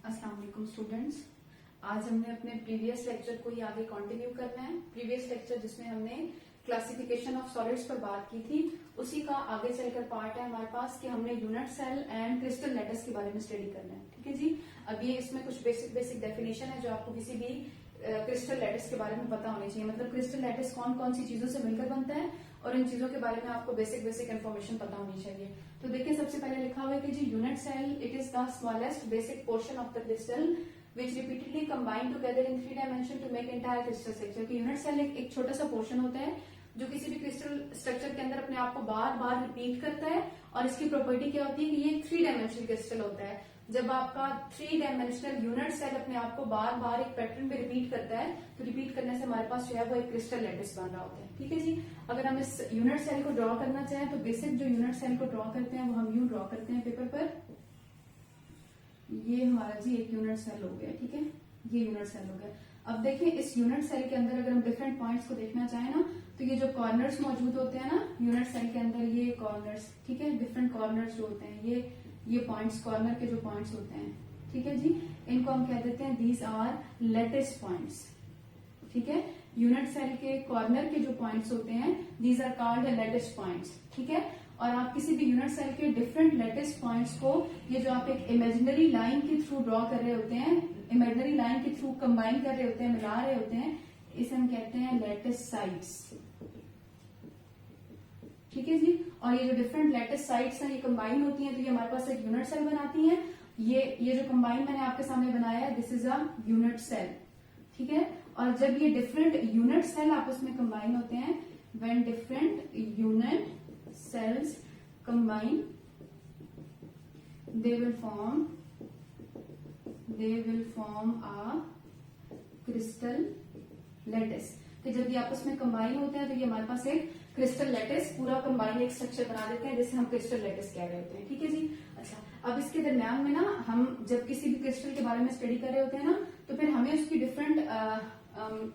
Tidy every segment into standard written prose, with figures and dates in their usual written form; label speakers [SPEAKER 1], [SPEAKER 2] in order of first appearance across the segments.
[SPEAKER 1] अस्सलाम वालेकुम स्टूडेंट्स। आज हमने अपने प्रीवियस लेक्चर को ही आगे कंटिन्यू करना है। प्रीवियस लेक्चर जिसमें हमने क्लासिफिकेशन ऑफ सॉलिड्स पर बात की थी, उसी का आगे चलकर पार्ट है हमारे पास कि हमने unit cell and crystal lattice के बारे में स्टडी करना है। ठीक है जी। अब ये इसमें कुछ बेसिक डेफिनेशन है जो आपको किसी भी क्रिस्टल लेटस के बारे में पता होनी चाहिए। मतलब क्रिस्टल लेटस कौन कौन सी चीजों से मिलकर बनता है और इन चीजों के बारे में आपको बेसिक इन्फॉर्मेशन पता होनी चाहिए। तो देखिए सबसे पहले लिखा हुआ है कि जी unit cell it is the smallest basic portion of the crystal which repeatedly combine together in 3 dimension to make entire crystal structure। कि यूनिट सेल एक छोटा सा पोर्शन होता है जो किसी भी क्रिस्टल स्ट्रक्चर के अंदर अपने आप को बार बार रिपीट करता है, और इसकी प्रॉपर्टी क्या होती है कि ये 3 डायमेंशनल क्रिस्टल होता है। जब आपका 3 डायमेंशनल यूनिट सेल अपने आप को बार बार एक पैटर्न में रिपीट करता है, तो रिपीट करने से हमारे पास जो है वो एक क्रिस्टल लेटिस बन रहा होता है। ठीक है जी। अगर हम इस यूनिट सेल को ड्रॉ करना चाहें तो बेसिक जो यूनिट सेल को ड्रॉ करते हैं वो हम यूं ड्रॉ करते हैं पेपर पर। ये हमारा जी एक यूनिट सेल हो गया। ठीक है, ये यूनिट सेल हो गया। अब देखिए इस यूनिट सेल के अंदर अगर हम डिफरेंट पॉइंट्स को देखना चाहें ना, तो ये जो कॉर्नर्स मौजूद होते हैं ना यूनिट सेल के अंदर, ये कॉर्नर्स, ठीक है, डिफरेंट कॉर्नर्स जो होते हैं, ये पॉइंट्स, कॉर्नर के जो पॉइंट्स होते हैं, ठीक है जी, इनको हम कह देते हैं दीज आर लेटिस पॉइंट्स। ठीक है, यूनिट सेल के कॉर्नर के जो पॉइंट्स होते हैं these are called lattice points. ठीक है, और आप किसी भी यूनिट सेल के डिफरेंट लेटिस पॉइंट्स को, ये जो आप एक इमेजिनरी लाइन के थ्रू ड्रॉ कर रहे होते हैं, इमेजिनरी लाइन के थ्रू कंबाइन कर रहे होते हैं, मिला रहे होते हैं, इसे हम कहते हैं लेटिस साइड्स। ठीक है जी। और ये जो डिफरेंट लेटिस साइड्स हैं ये कंबाइन होती हैं तो ये हमारे पास एक यूनिट सेल बनाती हैं। ये जो कंबाइन मैंने आपके सामने बनाया है this is a unit cell. ठीक है, और जब ये डिफरेंट यूनिट सेल आपस में कंबाइन होते हैं, when different unit cells combine they will form a crystal lattice। तो जब ये आपस में कंबाइन होते हैं तो ये हमारे पास एक क्रिस्टल लेटिस पूरा कंबाइन एक स्ट्रक्चर बना देते हैं जिसे हम क्रिस्टल लेटिस कह रहे होते हैं। ठीक है जी। अच्छा, अब इसके दरम्यान में ना हम जब किसी भी क्रिस्टल के बारे में स्टडी कर रहे होते हैं ना, तो फिर हमें उसकी डिफरेंट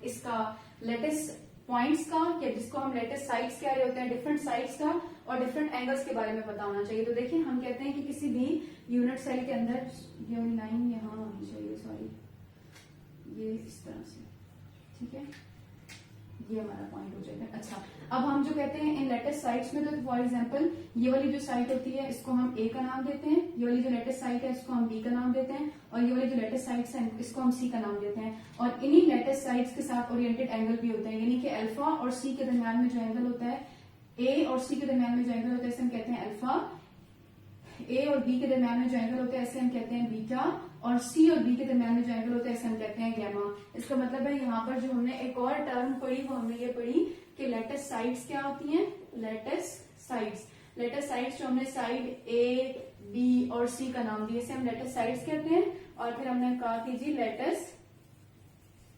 [SPEAKER 1] इसका लेटिस पॉइंट्स का, या जिसको हम लेटिस साइड्स कह रहे होते हैं, डिफरेंट साइड्स का और डिफरेंट एंगल्स के बारे में पता होना चाहिए। तो देखिए हम कहते हैं कि किसी भी यूनिट सेल के अंदर ये लाइन यहाँ होनी चाहिए, सॉरी, ये इस तरह से, ठीक है, ये हमारा पॉइंट हो जाएगा। अच्छा, अब हम जो कहते हैं इन लेटिस साइड्स में, तो फॉर एग्जांपल ये वाली जो साइड होती है इसको हम ए का नाम देते हैं, ये वाली जो लेटिस साइड है इसको हम बी का नाम देते हैं, और ये वाली जो लेटिस साइड्स है इसको हम सी का नाम देते हैं। और इन्हीं लेटिस साइड्स के साथ ओरिएंटेड एंगल भी होते हैं, यानी कि अल्फा और सी के दरमियान में जो एंगल होता है, ए और सी के दरमियान में जो एंगल होता है इसे हम कहते हैं अल्फा। ए और बी के दरमियान में जो एंगल होता है इसे हम कहते हैं बीटा, और सी और बी के दरमियान में जो एंगल होता है इसे हम कहते हैं गैमा। इसका मतलब है यहाँ पर जो हमने एक और टर्म पढ़ी वो हमने ये पढ़ी कि लेटिस साइड्स क्या होती हैं, लेटिस साइड्स जो हमने साइड ए बी और सी का नाम दिया इसे हम लेटिस साइड्स कहते हैं। और फिर हमने कहा कि जी लेटिस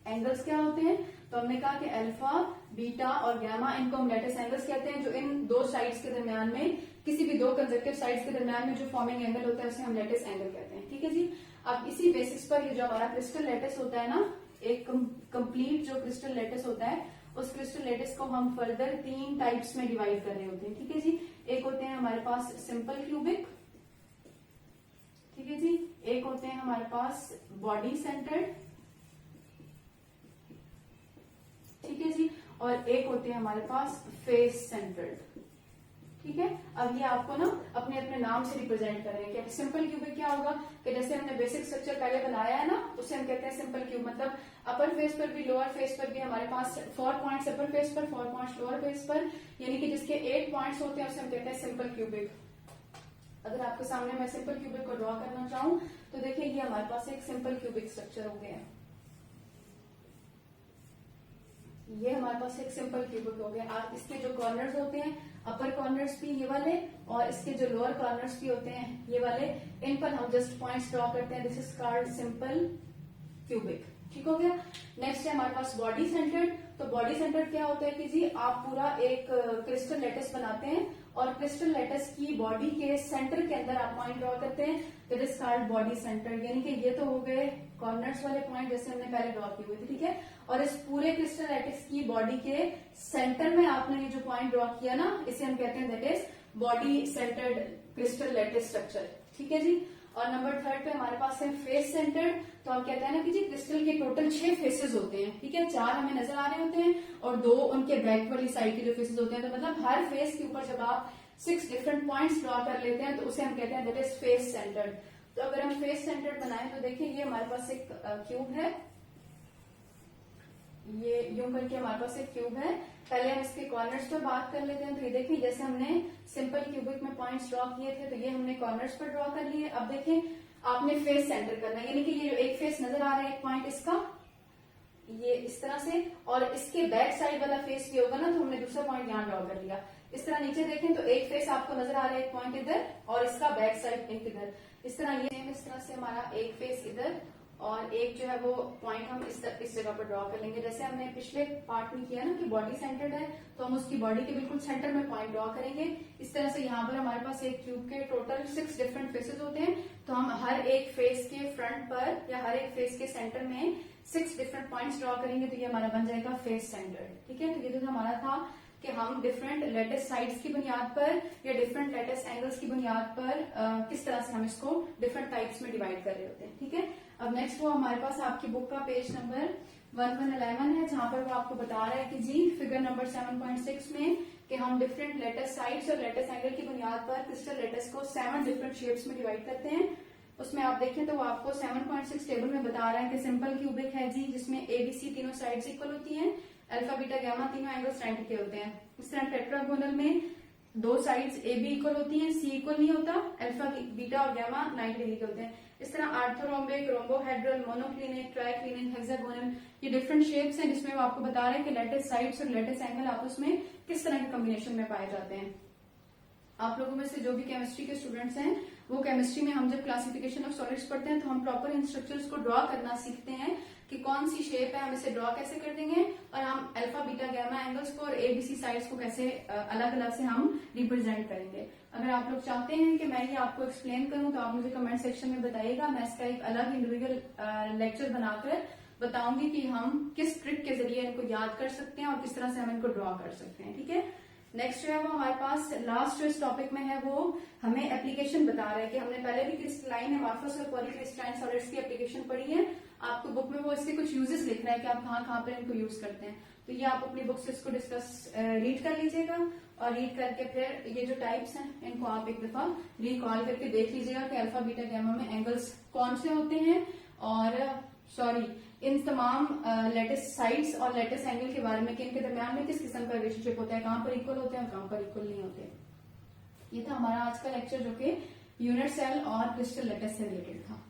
[SPEAKER 1] एंगल्स क्या होते हैं, तो हमने कहा कि अल्फा, बीटा और गैमा, इनको हम लेटिस एंगल्स कहते हैं जो इन दो साइड्स के दरमियान में, किसी भी दो कंजक्टिव साइड्स के दरमियान में जो फॉर्मिंग एंगल होता है उसे हम लेटिस एंगल कहते हैं। ठीक है जी। अब इसी बेसिस पर ये जो हमारा क्रिस्टल लेटिस होता है ना, एक कंप्लीट जो क्रिस्टल लेटिस होता है, उस क्रिस्टल लेटिस को हम फर्दर 3 टाइप्स में डिवाइड कर रहे होते हैं। ठीक है जी। एक होते हैं हमारे पास सिंपल क्यूबिक, ठीक है जी, एक होते हैं हमारे पास बॉडी सेंटर्ड, ठीक है जी, और एक होते हैं हमारे पास फेस सेंटर्ड। ठीक है, अब ये आपको ना अपने अपने नाम से रिप्रेजेंट करेंगे कि सिंपल क्यूबिक क्या होगा, कि जैसे हमने बेसिक स्ट्रक्चर पहले बनाया है ना, उसे हम कहते हैं सिंपल क्यूब। मतलब अपर फेस पर भी लोअर फेस पर भी हमारे पास 4 पॉइंट्स अपर फेस पर, 4 पॉइंट्स लोअर फेस पर, यानी कि जिसके 8 पॉइंट्स होते हैं उसे हम कहते हैं सिंपल क्यूबिक। अगर आपके सामने मैं सिंपल क्यूबिक को ड्रॉ करना चाहूं तो देखिए ये हमारे पास एक सिंपल क्यूबिक स्ट्रक्चर हो गया, ये हमारे पास एक सिंपल क्यूबिक हो गया। आप इसके जो कॉर्नर्स होते हैं, अपर कॉर्नर्स भी ये वाले और इसके जो लोअर कॉर्नर्स भी होते हैं ये वाले, इन पर हम जस्ट पॉइंट्स ड्रॉ करते हैं, this is called simple cubic. ठीक हो गया। नेक्स्ट है हमारे पास बॉडी सेंटर्ड। तो बॉडी सेंटर्ड क्या होता है कि जी आप पूरा एक क्रिस्टल लेटिस बनाते हैं और क्रिस्टल लेटिस की बॉडी के सेंटर के अंदर आप पॉइंट ड्रॉ करते हैं, that is called body centred. यानी कि ये तो हो गए कॉर्नर्स वाले पॉइंट जैसे हमने पहले ड्रॉ किए हुए थे। ठीक है, और इस पूरे क्रिस्टल लेटिस की बॉडी के सेंटर में आपने ये जो पॉइंट ड्रॉ किया ना, इसे हम कहते हैं that is body centred crystal lettuce structure. ठीक है जी। और नंबर 3 पे हमारे पास है फेस सेंटर्ड। तो हम कहते हैं ना कि जी क्रिस्टल के टोटल 6 फेसेस होते हैं, ठीक है, 4 हमें नजर आ रहे होते हैं और 2 उनके बैक वाली साइड के जो फेसेस होते हैं। तो मतलब हर फेस के ऊपर जब आप 6 डिफरेंट पॉइंट्स ड्रॉ कर लेते हैं तो उसे हम कहते हैं दैट इज फेस सेंटर्ड। तो अगर हम फेस सेंटर्ड बनाएं तो देखिए ये हमारे पास एक क्यूब है, ये यूं करके हमारे पास एक क्यूब है। पहले हम इसके कॉर्नर्स पर बात कर लेते हैं। तो ये देखिए जैसे हमने सिंपल क्यूबिक में पॉइंट्स ड्रॉ किए थे तो ये हमने कॉर्नर्स पर ड्रॉ कर लिए। अब देखिए आपने फेस सेंटर करना है, यानी कि ये जो एक फेस नजर आ रहा है एक पॉइंट इसका ये इस तरह से, और इसके बैक साइड वाला फेस भी होगा ना तो हमने दूसरा पॉइंट यहाँ ड्रॉ कर लिया। इस तरह नीचे देखें तो एक फेस आपको नजर आ रहा है एक पॉइंट इधर और इसका बैक साइड एक इधर। इस तरह ये इस तरह से हमारा एक फेस इधर और एक जो है वो पॉइंट हम इस जगह पर ड्रॉ कर लेंगे। जैसे हमने पिछले पार्ट में किया ना कि बॉडी सेंटर्ड है तो हम उसकी बॉडी के बिल्कुल सेंटर में पॉइंट ड्रॉ करेंगे। इस तरह से यहाँ पर हमारे पास एक क्यूब के टोटल 6 डिफरेंट फेसेस होते हैं। तो हम हर एक फेस के फ्रंट पर या हर एक फेस के सेंटर में 6 डिफरेंट पॉइंट्स ड्रॉ करेंगे तो ये हमारा बन जाएगा फेस सेंटर्ड, ठीक है। तो ये जो हमारा था कि हम डिफरेंट लेटेस्ट साइड्स की बुनियाद पर या डिफरेंट लेटेस्ट एंगल्स की बुनियाद पर किस तरह से हम इसको डिफरेंट टाइप्स में डिवाइड कर रहे होते हैं, ठीक है। अब नेक्स्ट वो हमारे पास आपकी बुक का पेज नंबर 1111 है जहां पर वो आपको बता रहा है कि जी फिगर नंबर 7.6 में कि हम डिफरेंट लेटेस्ट साइड्स और लेटेस्ट एंगल की बुनियाद पर क्रिस्टल लेटेस्ट को 7 डिफरेंट शेप्स में डिवाइड करते हैं। उसमें आप देखें तो वो आपको 7.6 टेबल में बता रहा है कि सिंपल क्यूबिक है जी जिसमें एबीसी तीनों साइड्स इक्वल होती हैं, अल्फा बीटा गामा तीनों एंगल्स 90 के होते हैं। इस तरह टेट्रागोनल में 2 साइड्स ए बी इक्वल होती हैं, सी इक्वल नहीं होता, अल्फा बीटा और गामा 90 डिग्री के होते हैं। इस तरह आर्थोरोम्बिक, रोम्बोहेड्रल, मोनोक्लिनिक, ट्राइक्लिनिक, हेक्सागोनल ये डिफरेंट शेप्स हैं जिसमें वो आपको बता रहे हैं कि लेटेस्ट साइड्स और लेटेस्ट एंगल आपस में किस तरह के कॉम्बिनेशन में पाए जाते हैं। आप लोगों में से जो भी केमिस्ट्री के स्टूडेंट्स हैं वो केमिस्ट्री में हम जब क्लासिफिकेशन ऑफ सॉलिड्स पढ़ते हैं तो हम प्रॉपर इन स्ट्रक्चर्स को ड्रॉ करना सीखते हैं कि कौन सी शेप है हम इसे ड्रॉ कैसे कर देंगे और हम अल्फा बीटा गामा एंगल्स को और एबीसी साइड्स को कैसे अलग अलग से हम रिप्रेजेंट करेंगे। अगर आप लोग चाहते हैं कि मैं ये आपको एक्सप्लेन करूं तो आप मुझे कमेंट सेक्शन में बताइएगा, मैं इसका एक अलग इंडिविजुअल लेक्चर बनाकर बताऊंगी कि हम किस ट्रिक के जरिए इनको याद कर सकते हैं और किस तरह से हम इनको ड्रॉ कर सकते हैं, ठीक है। नेक्स्ट जो है वो हमारे पास लास्ट जो इस टॉपिक में है वो हमें एप्लीकेशन बता रहा है कि हमने पहले भी क्रिस्टलाइन एमॉर्फस और पॉलीक्रिस्टलाइन सॉलिड्स की एप्लीकेशन पढ़ी है। आपको बुक में वो इसके कुछ यूजेस लिख रहा है कि आप कहाँ कहाँ पर इनको यूज करते हैं। तो ये आप अपनी बुक से इसको डिस्कस रीड कर लीजिएगा और रीड करके फिर ये जो टाइप्स हैं इनको आप एक दफा रिकॉल करके देख लीजिएगा कि अल्फा बीटा गामा में एंगल्स कौन से होते हैं और इन तमाम लेटेस्ट साइड्स और लेटेस्ट एंगल के बारे में कि इनके दरमियान में किस किस्म का रिलेशनशिप होता है, कहां पर इक्वल होते हैं और कहां पर इक्वल नहीं होते। ये था हमारा आज का लेक्चर जो कि यूनिट सेल और क्रिस्टल लेटेस्ट से रिलेटेड था।